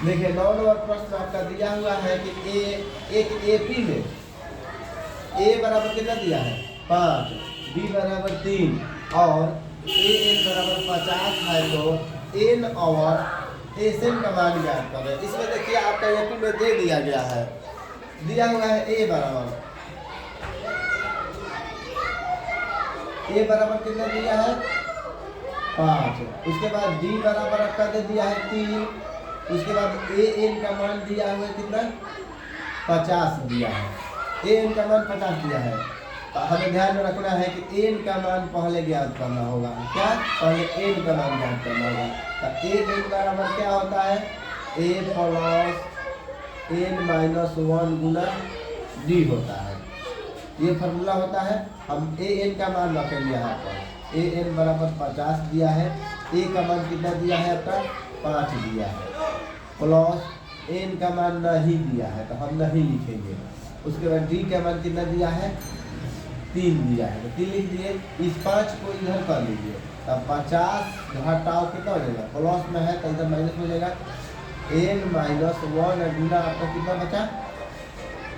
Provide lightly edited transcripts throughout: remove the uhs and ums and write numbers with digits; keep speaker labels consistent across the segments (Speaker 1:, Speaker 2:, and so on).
Speaker 1: देखिए 9 नंबर प्रश्न आपका दिया हुआ है कि एक एपी में ए बराबर कितना दिया है 5, बी बराबर 3 और एन बराबर 50 है। तो एन और एसएन का मान ज्ञात करें। इसमें देखिए आपका एपी में दे दिया गया है, दिया हुआ है ए बराबर कितना दिया है 5, उसके बाद डी बराबर आपका दे दिया है 3, उसके बाद ए एन का मान दिया हुआ है कितना 50 दिया है, ए एन का मान 50 दिया है। तो हमें ध्यान में रखना है कि एन का मान पहले ज्ञात करना होगा। क्या पहले एन का मान ज्ञात करना होगा। तो ए एन बराबर क्या होता है ए प्लस एन माइनस 1 गुना डी होता है। ये फार्मूला होता है। हम ए एन का मान रखेंगे यहाँ पर। ए एन बराबर 50 दिया है, ए का मान कितना दिया है आपका 5 दिया है, प्लस एन का मान नहीं दिया है तो हम नहीं लिखेंगे। उसके बाद डी का मान कितना दिया है 3 दिया है तो 3 लिख दिए। इस 5 को इधर कर लीजिए तब 50 घटाओ कितना हो जाएगा प्लस में है तो इधर माइनस हो जाएगा। एन माइनस 1 गुना आपका कितना बचा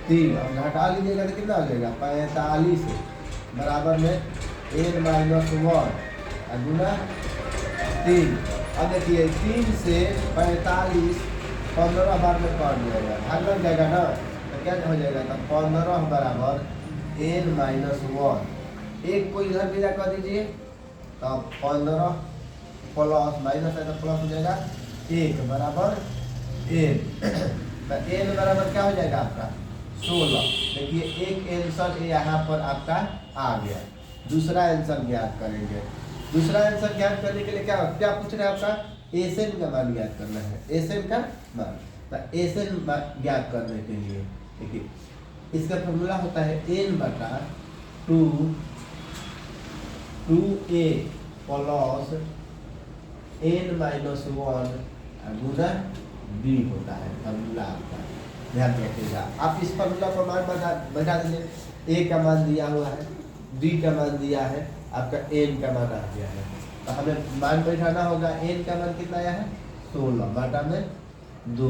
Speaker 1: 3 और घटा लीजिएगा तो कितना हो जाएगा 45 बराबर में एन माइनस 1 गुना 3। अब देखिए 3 से 45 15 बार में कट जाएगा, भाग लग जाएगा ना तो क्या हो जाएगा तो 15 बराबर एन माइनस 1। एक को इधर विदा कर दीजिए तो 15 प्लस माइनस है तो प्लस हो जाएगा 1 बराबर एन। तो एन बराबर क्या हो जाएगा आपका 16। देखिए एक आंसर यहाँ पर आपका आ गया। दूसरा आंसर ज्ञात करेंगे। दूसरा आंसर ज्ञात करने के लिए क्या पूछ रहे हैं आपका एसएन का मान ज्ञात करना है। एसएन का मान तो एसएन ज्ञात करने के लिए देखिए इसका फॉर्मूला होता है एन बटा 2a प्लस एन माइनस 1 गुना बी होता है फॉर्मूला आपका। ध्यान रखिएगा। आप इस फॉर्मूला को मान बैठा दीजिए। ए का मान दिया हुआ है, डी का मान दिया है, आपका एन का मान आ गया है तो हमें मान बैठाना होगा। एन का मान कितना आया है 16 बटा में 2।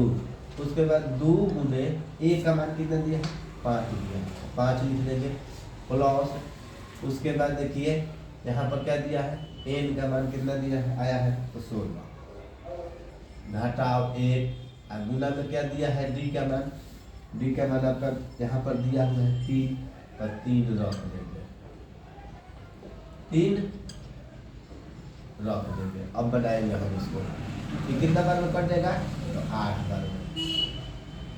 Speaker 1: उसके बाद 2 गुने ए का मान कितना दिया है 5 दिया है 5 लिख देंगे प्लस उसके बाद देखिए यहाँ पर क्या दिया है एन का मान कितना दिया है आया है तो 16 घटाओ 1 और गुना में क्या दिया है डी का मान। डी का मान आपका यहाँ पर दिया हुआ है 3 और 3 रख देंगे 3 रख देंगे। अब बनाएंगे हम इसको ये कितना बार में कट जाएगा तो 8 बार में।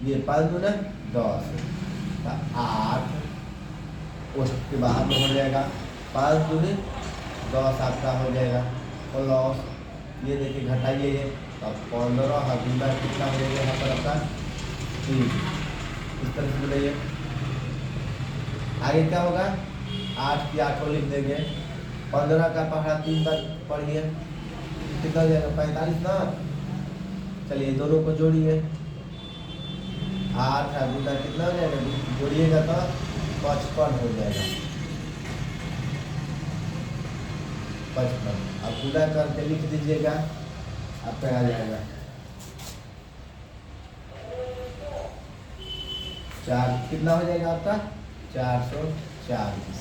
Speaker 1: ये 5 गुना 10 तो 8 उसके बाहर में हो जाएगा 5 गुने 10 आपका हो जाएगा प्लस ये देखिए घटाइए ये तो 15 गुना कितना हो जाएगा यहाँ पर आपका 3। इस तरह से बनाइए। आगे क्या होगा 8 की 8 को लिख देंगे 15 का पहाड़ा 3 बार पढ़िए कितना हो जाएगा 45 ना। चलिए दोनों को जोड़िए 8 गुना कितना हो जाएगा जोड़िएगा तो 55 हो जाएगा 55। अब गुना करके लिख दीजिएगा आपका आ जाएगा 4 कितना हो जाएगा आपका 440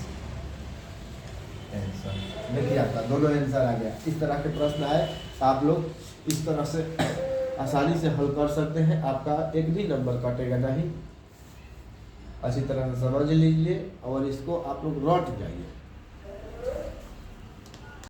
Speaker 1: आंसर। देखिए आपका दोनों आंसर आ गया। इस तरह के प्रश्न आए आप लोग इस तरह से आसानी से हल कर सकते हैं। आपका एक भी नंबर कटेगा नहीं। अच्छी तरह से समझ लीजिए और इसको आप लोग रट जाइए।